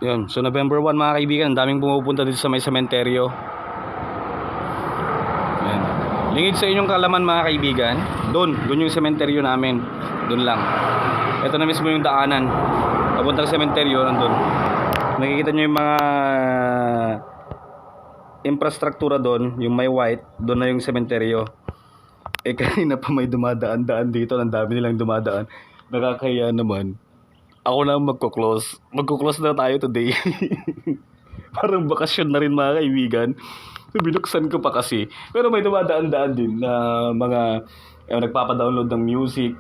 Yun. So November 1 mga kaibigan, ang daming pumupunta dito sa may sementeryo. Yan. Lingid sa inyong kalaman mga kaibigan. Doon yung sementeryo namin. Doon lang. Ito na mismo yung daanan. Papuntang sementeryo, nandun. Nakikita nyo yung mga infrastruktura doon, yung may white, doon na yung sementeryo. Eh kanina pa may dumadaan-daan dito, ang dami nilang dumadaan. Nakakahiya naman. Ako na magko-close. Magko-close na tayo today. Parang bakasyon na rin mga kaibigan. Binuksan ko pa kasi. Pero may dumadaan-daan din na mga nagpapa-download ng music,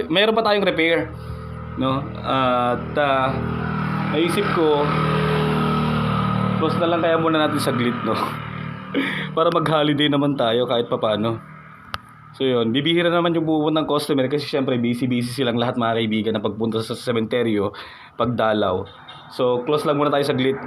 mayroon pa tayong repair, no? At naisip ko, close na lang kaya muna natin saglit, no? Para mag-holiday naman tayo kahit papaano. So yun, bibihira naman yung pupuntang customer kasi syempre busy silang lahat mga kaibigan na pagpunta sa sementeryo, pagdalaw. So close lang muna tayo saglit.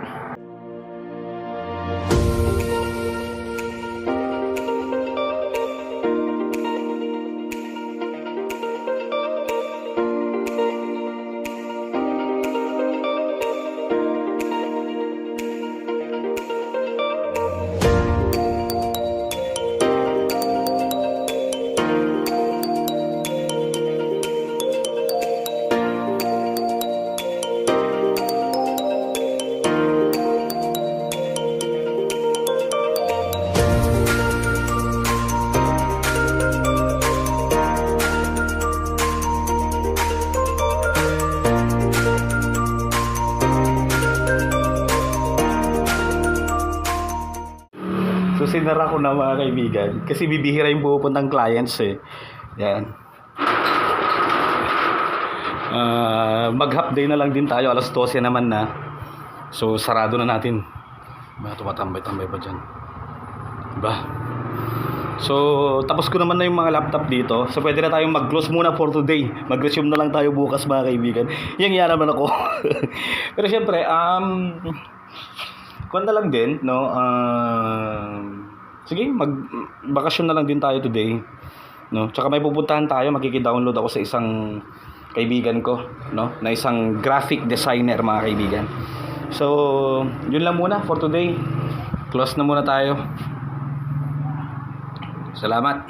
So sinara ko na mga kaibigan kasi bibihira yung pupuntang clients eh. Yan. Mag-half day na lang din tayo, alas 12 naman na. So sarado na natin. Mga tumatambay-tambay pa dyan. Diba? So tapos ko naman na yung mga laptop dito. So pwede na tayong mag-close muna for today. Mag-resume na lang tayo bukas mga kaibigan. Yang naman ako. Pero syempre, kuwan na lang din, no? Sige, mag-bakasyon na lang din tayo today, no? Tsaka may pupuntahan tayo, makiki-download ako sa isang kaibigan ko, no? Na isang graphic designer mga kaibigan. So, yun lang muna for today. Close na muna tayo. Salamat.